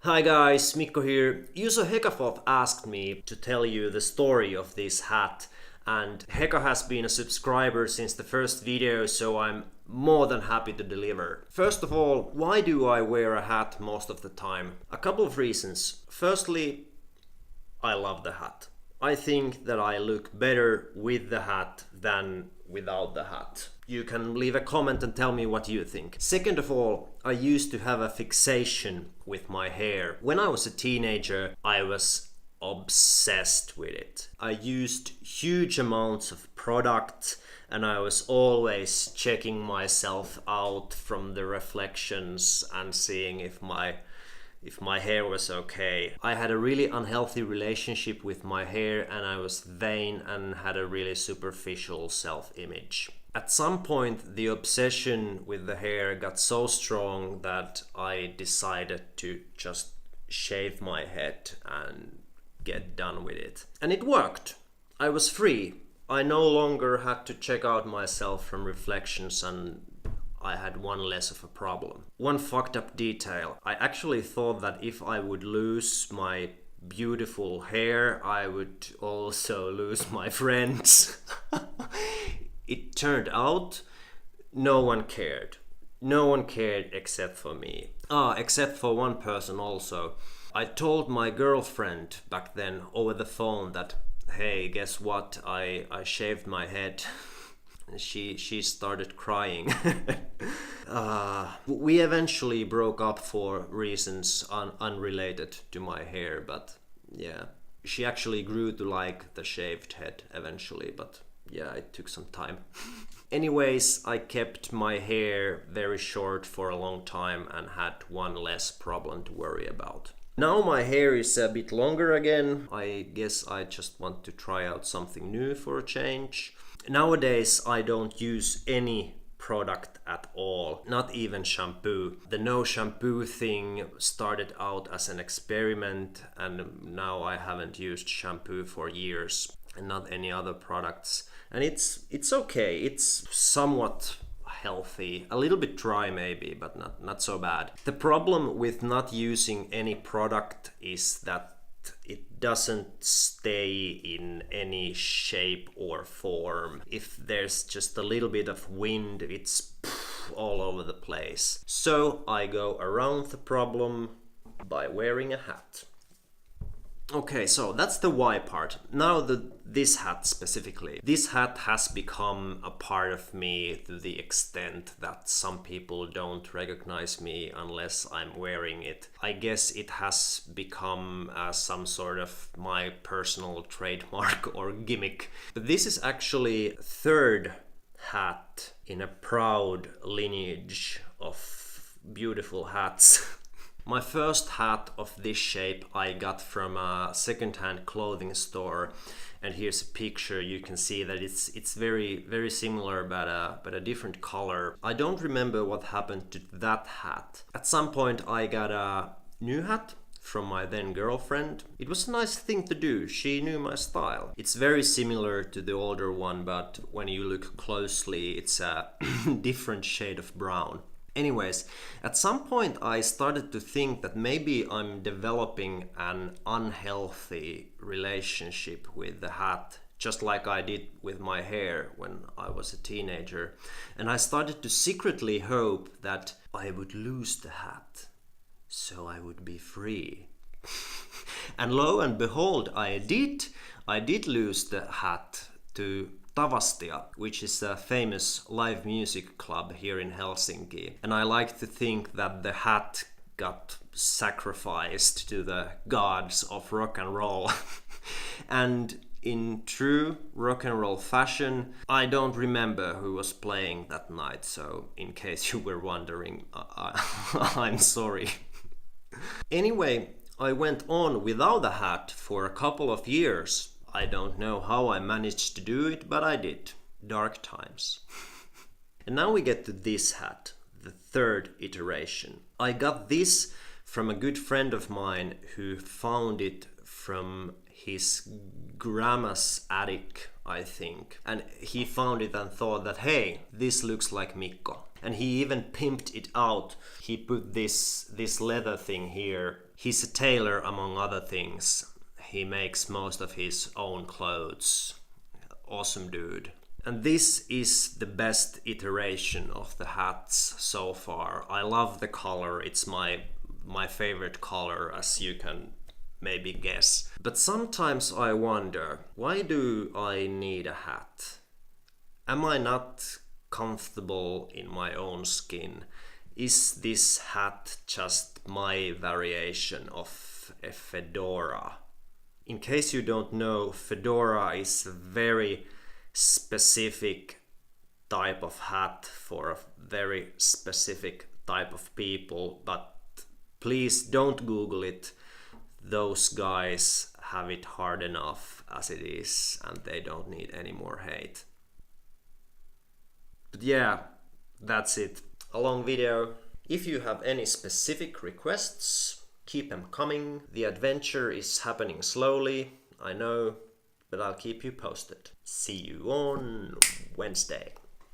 Hi guys, Mikko here. User Hekafov asked me to tell you the story of this hat, and Heka has been a subscriber since the first video, so I'm more than happy to deliver. First of all, why do I wear a hat most of the time? A couple of reasons. Firstly, I love the hat. I think that I look better with the hat than without the hat. You can leave a comment and tell me what you think. Second of all, I used to have a fixation with my hair. When I was a teenager, I was obsessed with it. I used huge amounts of product and I was always checking myself out from the reflections and seeing if my hair was okay. I had a really unhealthy relationship with my hair and I was vain and had a really superficial self-image. At some point, the obsession with the hair got so strong that I decided to just shave my head and get done with it. And it worked. I was free. I no longer had to check out myself from reflections and I had one less of a problem. One fucked up detail. I actually thought that if I would lose my beautiful hair, I would also lose my friends. It turned out no one cared. No one cared except for me. Except for one person also. I told my girlfriend back then over the phone that, hey, guess what? I shaved my head. She started crying. We eventually broke up for reasons unrelated to my hair, but yeah. She actually grew to like the shaved head eventually, but yeah, it took some time. Anyways, I kept my hair very short for a long time and had one less problem to worry about. Now my hair is a bit longer again. I guess I just want to try out something new for a change. Nowadays I don't use any product at all, not even shampoo. The no shampoo thing started out as an experiment and now I haven't used shampoo for years and not any other products. And it's okay, it's somewhat healthy, a little bit dry maybe, but not so bad. The problem with not using any product is that it doesn't stay in any shape or form. If there's just a little bit of wind, it's all over the place. So I go around the problem by wearing a hat. Okay, so that's the why part. Now this hat specifically. This hat has become a part of me to the extent that some people don't recognize me unless I'm wearing it. I guess it has become some sort of my personal trademark or gimmick. But this is actually third hat in a proud lineage of beautiful hats. My first hat of this shape I got from a second-hand clothing store, and here's a picture. You can see that it's very similar but a different color. I don't remember what happened to that hat. At some point I got a new hat from my then girlfriend. It was a nice thing to do. She knew my style. It's very similar to the older one, but when you look closely it's a different shade of brown. Anyways, at some point I started to think that maybe I'm developing an unhealthy relationship with the hat, just like I did with my hair when I was a teenager. And I started to secretly hope that I would lose the hat, so I would be free. And lo and behold, I did lose the hat to Tavastia, which is a famous live music club here in Helsinki. And I like to think that the hat got sacrificed to the gods of rock and roll. And in true rock and roll fashion, I don't remember who was playing that night, so in case you were wondering, I'm sorry. Anyway, I went on without a hat for a couple of years. I don't know how I managed to do it, but I did. Dark times. And now we get to this hat, the third iteration. I got this from a good friend of mine who found it from his grandma's attic, I think. And he found it and thought that, hey, this looks like Mikko. And he even pimped it out. He put this leather thing here He's a tailor among other things. He makes most of his own clothes. Awesome dude. And this is the best iteration of the hats so far. I love the color. It's my favorite color, as you can maybe guess. But sometimes I wonder, why do I need a hat? Am I not comfortable in my own skin? Is this hat just my variation of a fedora? In case you don't know, fedora is a very specific type of hat for a very specific type of people, but please don't Google it. Those guys have it hard enough as it is, and they don't need any more hate. But yeah, that's it. A long video. If you have any specific requests, keep them coming. The adventure is happening slowly, I know, but I'll keep you posted. See you on Wednesday.